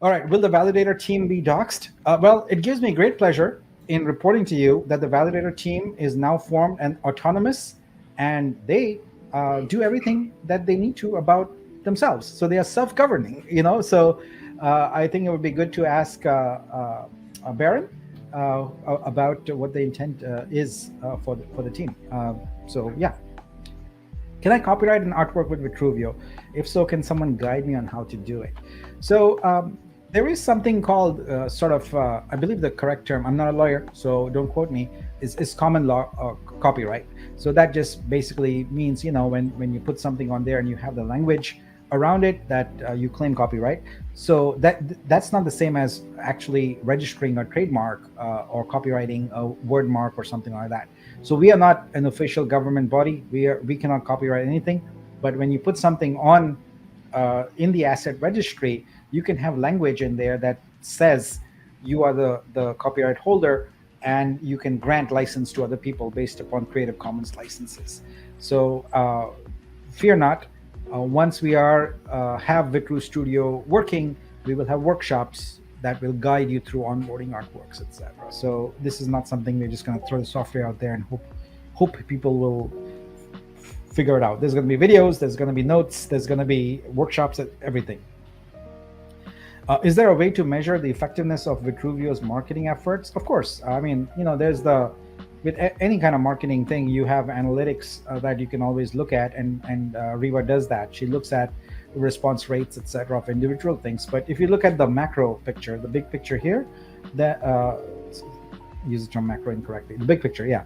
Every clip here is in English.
All right. Will the validator team be doxxed? Well, it gives me great pleasure in reporting to you that the validator team is now formed and autonomous, and they do everything that they need to about themselves. So they are self-governing. So I think it would be good to ask Baron about what the intent is for the team. So yeah. Can I copyright an artwork with Vitruvio? If so, can someone guide me on how to do it? So there is something called I believe the correct term, I'm not a lawyer, so don't quote me, is common law copyright. So that just basically means, when you put something on there and you have the language around it that you claim copyright. So that's not the same as actually registering a trademark or copyrighting a word mark or something like that. So we are not an official government body. We cannot copyright anything. But when you put something on in the asset registry, you can have language in there that says you are the copyright holder, and you can grant license to other people based upon Creative Commons licenses. So fear not. Once we have Vitru Studio working, we will have workshops that will guide you through onboarding artworks, etc. So this is not something we're just going to throw the software out there and hope people will figure it out. There's going to be videos, there's going to be notes, there's going to be workshops, everything. Is there a way to measure the effectiveness of Vitruvio's marketing efforts? Of course. I mean, with any kind of marketing thing, you have analytics that you can always look at, and Riva does that. She looks at response rates, etc., of individual things. But if you look at the macro picture, the big picture here, that use the term macro incorrectly, the big picture, yeah.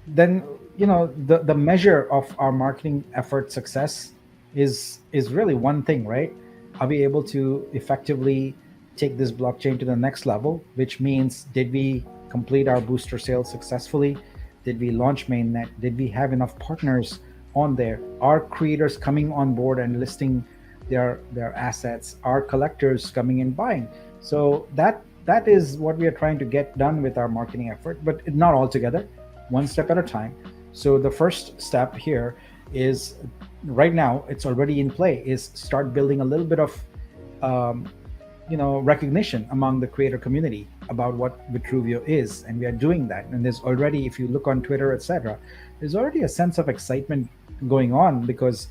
Then the measure of our marketing effort success is really one thing, right? Are we able to effectively take this blockchain to the next level, which means did we complete our booster sales successfully? Did we launch mainnet? Did we have enough partners on there? Are creators coming on board and listing their assets? Are collectors coming and buying? So that is what we are trying to get done with our marketing effort, but not all together, one step at a time. So the first step here is, right now it's already in play, is start building a little bit of recognition among the creator community about what Vitruvio is, and we are doing that. And there's already, if you look on Twitter, etc., there's already a sense of excitement going on, because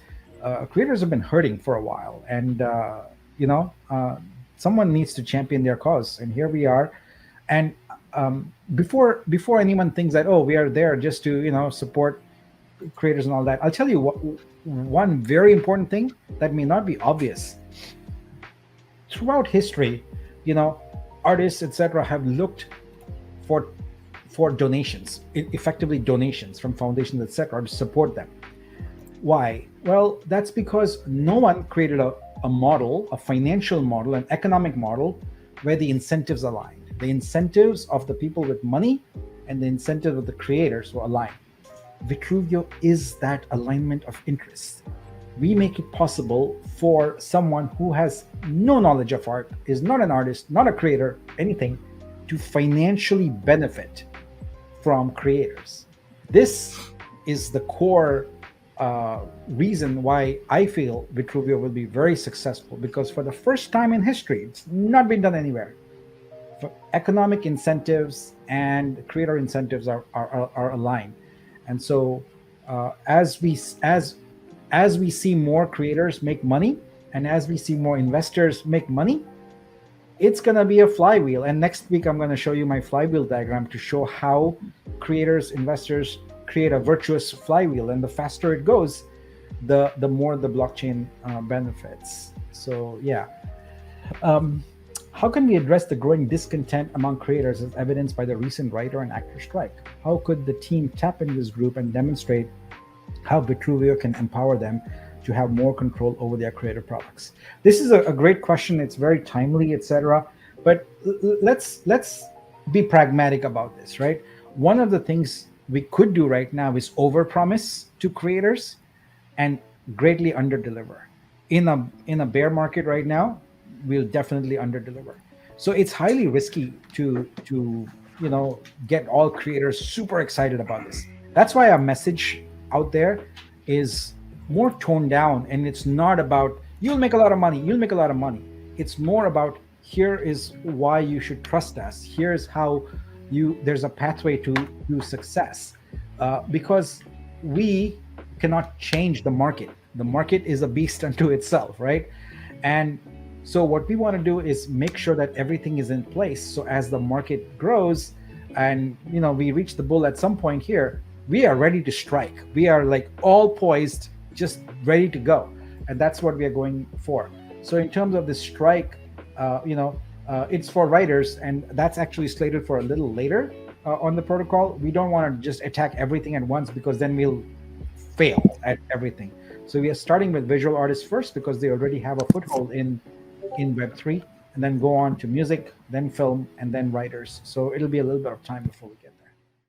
creators have been hurting for a while, and someone needs to champion their cause, and here we are. And before anyone thinks that, we are there just to support creators and all that, I'll tell you one very important thing that may not be obvious. Throughout history, artists, etc., have looked for donations, effectively donations from foundations, etc., to support them. Why? Well, that's because no one created a model, a financial model, an economic model where the incentives aligned. The incentives of the people with money and the incentives of the creators were aligned. Vitruvio is that alignment of interest. We make it possible for someone who has no knowledge of art, is not an artist, not a creator, anything, to financially benefit from creators. This is the core reason why I feel Vitruvio will be very successful, because for the first time in history, it's not been done anywhere. For economic incentives and creator incentives are aligned. And so as we see more creators make money, and as we see more investors make money, it's going to be a flywheel. And next week, I'm going to show you my flywheel diagram to show how creators, investors create a virtuous flywheel. And the faster it goes, the more the blockchain benefits. So yeah. How can we address the growing discontent among creators as evidenced by the recent writer and actor strike? How could the team tap into this group and demonstrate how Vitruvio can empower them to have more control over their creative products? This is a great question. It's very timely, etc. But let's be pragmatic about this, right? One of the things we could do right now is overpromise to creators and greatly underdeliver. In a bear market right now, we'll definitely underdeliver. So it's highly risky to get all creators super excited about this. That's why our message out there is more toned down, and it's not about you'll make a lot of money. It's more about, here is why you should trust us. Here's how there's a pathway to success, because we cannot change the market. The market is a beast unto itself, right? And so what we want to do is make sure that everything is in place, so as the market grows and we reach the bull at some point here, we are ready to strike. We are like all poised, just ready to go. And that's what we are going for. So in terms of the strike, it's for writers, and that's actually slated for a little later on the protocol. We don't want to just attack everything at once, because then we'll fail at everything. So we are starting with visual artists first, because they already have a foothold in Web3, and then go on to music, then film, and then writers. So it'll be a little bit of time before we get there.